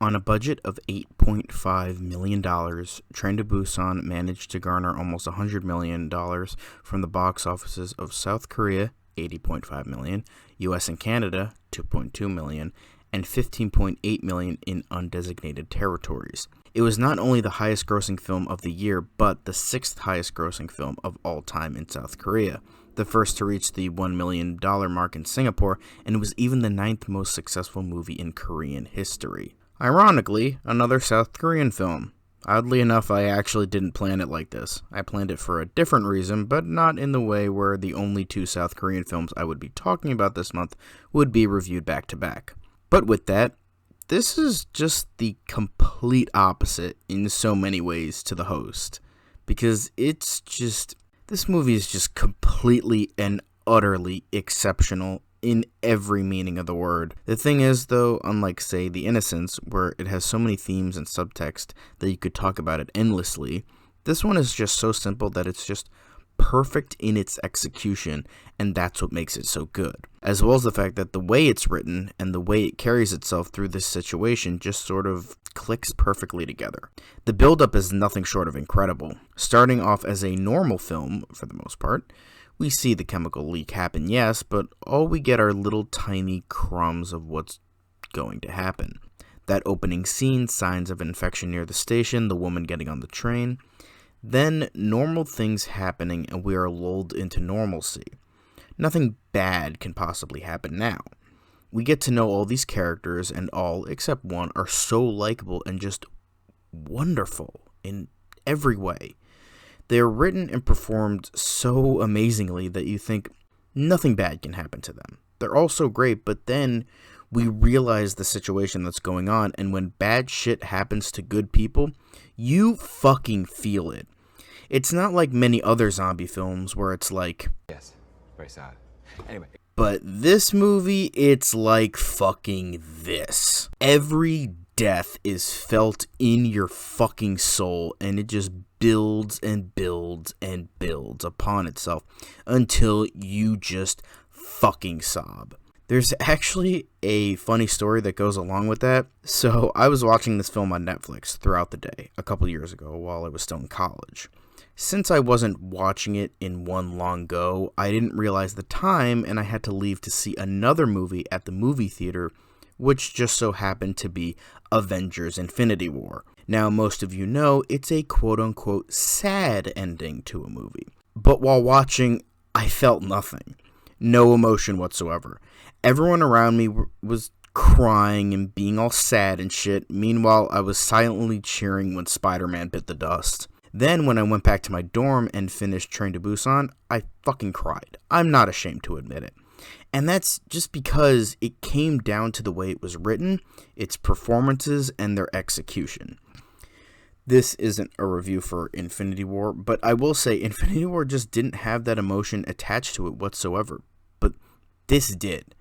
On a budget of $8.5 million, Train to Busan managed to garner almost $100 million from the box offices of South Korea, $80.5 million, US and Canada, $2.2 million, and $15.8 million in undesignated territories. It was not only the highest grossing film of the year, but the sixth highest grossing film of all time in South Korea, the first to reach the $1 million mark in Singapore, and it was even the ninth most successful movie in Korean history. Ironically, another South Korean film. Oddly enough, I actually didn't plan it like this. I planned it for a different reason, but not in the way where the only two South Korean films I would be talking about this month would be reviewed back to back. But with that, this is just the complete opposite in so many ways to the host. Because this movie is just completely and utterly exceptional in every meaning of the word. The thing is, though, unlike, say, The Innocents, where it has so many themes and subtext that you could talk about it endlessly, this one is just so simple that it's just perfect in its execution, and that's what makes it so good. As well as the fact that the way it's written and the way it carries itself through this situation just sort of clicks perfectly together. The build-up is nothing short of incredible. Starting off as a normal film, for the most part, we see the chemical leak happen, yes, but all we get are little tiny crumbs of what's going to happen. That opening scene, signs of infection near the station, the woman getting on the train. Then normal things happening and we are lulled into normalcy. Nothing bad can possibly happen now. We get to know all these characters and all, except one, are so likable and just wonderful in every way. They are written and performed so amazingly that you think nothing bad can happen to them. They're all so great, but then we realize the situation that's going on, and when bad shit happens to good people, you fucking feel it. It's not like many other zombie films where it's like, yes, very sad. Anyway. But this movie, it's like fucking this. Every death is felt in your fucking soul, and it just builds and builds and builds upon itself until you just fucking sob. There's actually a funny story that goes along with that. So I was watching this film on Netflix throughout the day a couple years ago while I was still in college. Since I wasn't watching it in one long go, I didn't realize the time, and I had to leave to see another movie at the movie theater, which just so happened to be Avengers: Infinity War. Now, most of you know it's a quote-unquote sad ending to a movie. But while watching, I felt nothing. No emotion whatsoever. Everyone around me was crying and being all sad and shit. Meanwhile, I was silently cheering when Spider-Man bit the dust. Then, when I went back to my dorm and finished Train to Busan, I fucking cried. I'm not ashamed to admit it. And that's just because it came down to the way it was written, its performances, and their execution. This isn't a review for Infinity War, but I will say Infinity War just didn't have that emotion attached to it whatsoever. But this did.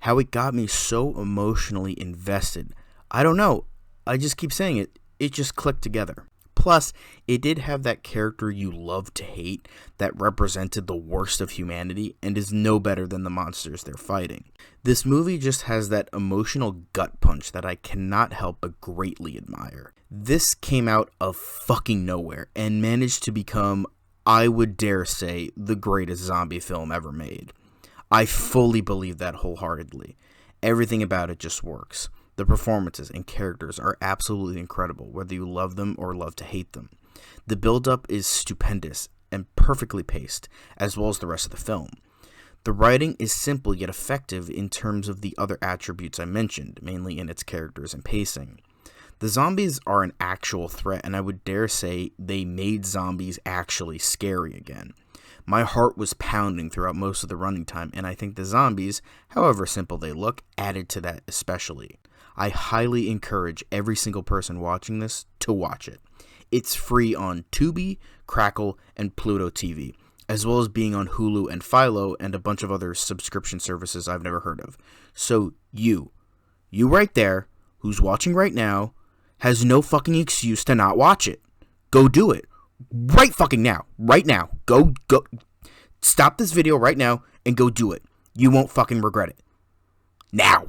How it got me so emotionally invested. I don't know. I just keep saying it. It just clicked together. Plus, it did have that character you love to hate that represented the worst of humanity and is no better than the monsters they're fighting. This movie just has that emotional gut punch that I cannot help but greatly admire. This came out of fucking nowhere and managed to become, I would dare say, the greatest zombie film ever made. I fully believe that wholeheartedly. Everything about it just works. The performances and characters are absolutely incredible, whether you love them or love to hate them. The build-up is stupendous and perfectly paced, as well as the rest of the film. The writing is simple yet effective in terms of the other attributes I mentioned, mainly in its characters and pacing. The zombies are an actual threat, and I would dare say they made zombies actually scary again. My heart was pounding throughout most of the running time, and I think the zombies, however simple they look, added to that especially. I highly encourage every single person watching this to watch it. It's free on Tubi, Crackle, and Pluto TV, as well as being on Hulu and Philo and a bunch of other subscription services I've never heard of. So you right there, who's watching right now, has no fucking excuse to not watch it. Go do it. Right fucking now. Right now. Go. Stop this video right now and go do it. You won't fucking regret it. Now.